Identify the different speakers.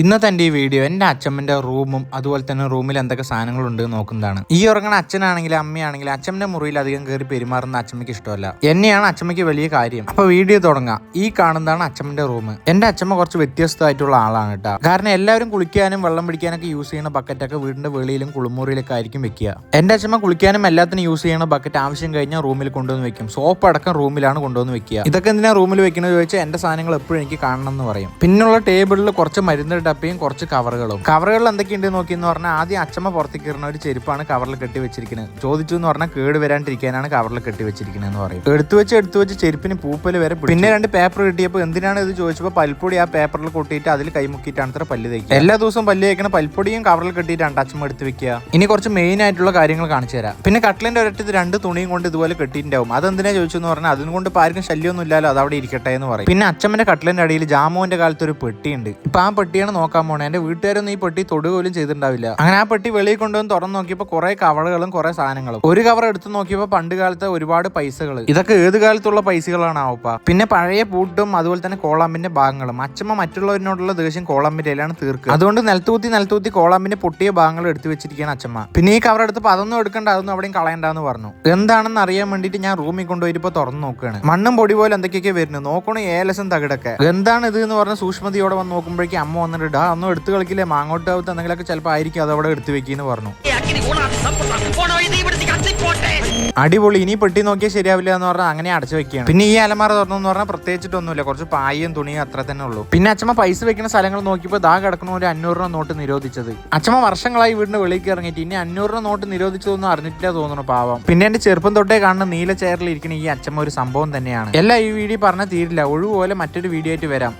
Speaker 1: ഇന്നത്തെ എൻ്റെ ഈ വീഡിയോ എൻ്റെ അച്ഛമ്മൻ്റെ റൂമും അതുപോലെ തന്നെ റൂമിൽ എന്തൊക്കെ സാധനങ്ങളുണ്ട് നോക്കുന്നതാണ്. ഈ ഉറങ്ങണ അച്ഛനാണെങ്കിലും അമ്മയാണെങ്കിലും അച്ഛൻ്റെ മുറിയിൽ അധികം കയറി പെരുമാറുന്ന അച്ഛമ്മയ്ക്ക് ഇഷ്ടമല്ല. എന്നെയാണ് അച്ഛമ്മയ്ക്ക് വലിയ കാര്യം. അപ്പൊ വീഡിയോ തുടങ്ങാം. ഈ കാണുന്നതാണ് അച്ഛമ്മൻ്റെ റൂം. എൻ്റെ അച്ഛമ്മ കുറച്ച് വ്യത്യസ്തമായിട്ടുള്ള ആളാണ് കേട്ടോ. കാരണം എല്ലാവരും കുളിക്കാനും വെള്ളം പിടിക്കാനൊക്കെ യൂസ് ചെയ്യുന്ന ബക്കറ്റൊക്കെ വീടിന്റെ വെളിയിലും കുളിമുറിയിലൊക്കെ ആയിരിക്കും വെക്കുക. എൻ്റെ അച്ഛമ്മ കുളിക്കാനും എല്ലാത്തിനും യൂസ് ചെയ്യുന്ന ബക്കറ്റ് ആവശ്യം കഴിഞ്ഞാൽ റൂമിൽ കൊണ്ടുവന്ന് വെക്കും. സോപ്പ് അടക്കം റൂമിലാണ് കൊണ്ടുവന്ന് വെക്കുക. ഇതൊക്കെ എന്തിനാ റൂമിൽ വെക്കുന്നത് ചോദിച്ചാൽ എൻ്റെ സാധനങ്ങൾ എപ്പോഴും എനിക്ക് കാണണം എന്ന് പറയും. പിന്നുള്ള ടേബിളിൽ കുറച്ച് മരുന്ന് ഡപ്പയും കുറച്ച് കവറുകളിൽ എന്തൊക്കെയുണ്ട് നോക്കിയെന്ന് പറഞ്ഞാൽ ആദ്യം അച്ഛമ്മ പുറത്തേക്ക് കയറുന്ന ഒരു ചെരുപ്പാണ് കവറിൽ കെട്ടി വെച്ചിരിക്കുന്നത്. ചോദിച്ചു എന്ന് പറഞ്ഞാൽ കേട് വരാണ്ടിരിക്കാനാണ് കവറിൽ കെട്ടി വെച്ചിരിക്കുന്നത് എന്ന് പറയും. എടുത്തു വെച്ച് ചെരുപ്പിന് പൂപ്പല് വരെ. പിന്നെ 2 പേപ്പർ കിട്ടിയപ്പോൾ എന്തിനാണ് ഇത് ചോദിച്ചപ്പോൾ പൽപ്പൊടി ആ പേപ്പറിൽ കൊട്ടിയിട്ട് അതിൽ കൈമുക്കിയിട്ടാണ് അത്ര പല്ല് തേക്കുക. എല്ലാ ദിവസവും പല്ല് തേക്കണ പൽപ്പൊടിയും കവറിൽ കെട്ടിയിട്ടാണ് അച്ഛമ്മ എടുത്ത് വെക്കുക. ഇനി കുറച്ച് മെയിൻ ആയിട്ടുള്ള കാര്യങ്ങൾ കാണിച്ചു തരാം. പിന്നെ കട്ടിലിന്റെ ഒരറ്റത്ത് 2 തുണിയും കൊണ്ട് ഇതുപോലെ കെട്ടിയിട്ടുണ്ടാവും. അതെന്തിനാ ചോദിച്ചു എന്ന് പറഞ്ഞാൽ അതുകൊണ്ട് ഇപ്പം ആർക്കും ശല്യമൊന്നും ഇല്ലല്ലോ, അതവിടെ ഇരിക്കട്ടെ എന്ന് പറയും. പിന്നെ അച്ഛമ്മന്റെ കട്ടിലിന്റെ അടിയിൽ ജാമുവിന്റെ കാലത്ത് ഒരു പെട്ടിയുണ്ട്. ഇപ്പൊ ആ പെട്ടിയാണ് നോക്കാൻ പോണേ. എന്റെ വീട്ടുകാരൊന്നും ഈ പെട്ടി തൊടുപോലും ചെയ്തിട്ടുണ്ടാവില്ല. അങ്ങനെ ആ പെട്ടി വെളിയിൽ കൊണ്ടുവന്ന് തുറന്നു നോക്കിയപ്പോൾ കുറെ കവറുകളും കുറെ സാധനങ്ങളും. ഒരു കവർ എടുത്ത് നോക്കിയപ്പോൾ പണ്ട് കാലത്തെ ഒരുപാട് പൈസകൾ. ഇതൊക്കെ ഏത് കാലത്തുള്ള പൈസകളാണ് ആവപ്പ. പിന്നെ പഴയ പൂട്ടും അതുപോലെ തന്നെ കോളാമ്പിന്റെ ഭാഗങ്ങളും. അച്ഛമ്മ മറ്റുള്ളവരിനോടുള്ള ദേഷ്യം കോളാമ്പിന്റെ ഇലയാണ് തീർക്കുക. അതുകൊണ്ട് നിലത്തൂത്തി കോളാമ്പിന്റെ പൊട്ടിയ ഭാഗങ്ങൾ എടുത്തു വെച്ചിരിക്കുകയാണ് അച്ഛമ്മ. പിന്നെ ഈ കവർ എടുത്തപ്പോൾ അതൊന്നും എടുക്കണ്ട, അതൊന്നും അവിടെയും കളയണ്ടെന്ന് പറഞ്ഞു. എന്താണെന്ന് അറിയാൻ വേണ്ടിയിട്ട് ഞാൻ റൂമിൽ കൊണ്ടുപോയിട്ട് തുറന്നു നോക്കുകയാണ്. മണ്ണും പൊടി പോലെ എന്തൊക്കെയൊക്കെ വരുന്നു നോക്കണു. ഏലസം തകിടൊക്കെ എന്താണ് ഇത് എന്ന് പറഞ്ഞ സൂക്ഷ്മതയോടെ വന്ന് നോക്കുമ്പോഴേക്കും അമ്മ വന്നിട്ട് ഒന്നും എടുത്തു കളിക്കില്ലേ, മാങ്ങോട്ടാവത്ത് എന്തെങ്കിലുമൊക്കെ ചിലപ്പോൾ ആയിരിക്കും അതവിടെ എടുത്തു വെക്കിന്ന് പറഞ്ഞു. അടിപൊളി. ഇനി പെട്ടി നോക്കിയാൽ ശരിയാവില്ല എന്ന് പറഞ്ഞാൽ അങ്ങനെ അടച്ചു വെക്കുകയാണ്. പിന്നെ ഈ അലമാര തുറന്നു പറഞ്ഞാൽ പ്രത്യേകിച്ചിട്ടൊന്നുമില്ല, കുറച്ച് പായയും തുണിയും അത്ര തന്നെ ഉള്ളൂ. പിന്നെ അച്ഛമ്മ പൈസ വെക്കുന്ന സ്ഥലങ്ങൾ നോക്കിയപ്പോൾ കിടക്കണ ഒരു 500 രൂപ നോട്ട് നിരോധിച്ചത്. അച്ഛമ്മ വർഷങ്ങളായി വീടിന്റെ വെളിക്ക് ഇറങ്ങിയിട്ട് ഇനി 500 രൂപ നോട്ട് നിരോധിച്ചതൊന്നും അറിഞ്ഞിട്ടില്ല തോന്നുന്നു, പാവം. പിന്നെ എന്റെ ചെറുപ്പം തൊട്ടേ കാണുന്ന നീല ചെയറിൽ ഇരിക്കുന്ന ഈ അച്ഛമ്മ ഒരു സംഭവം തന്നെയാണ്. എല്ലാം ഈ വീഡിയോ പറഞ്ഞാൽ തീരില്ല. ഒഴിവുപോലെ മറ്റൊരു വീഡിയോ ആയിട്ട് വരാം.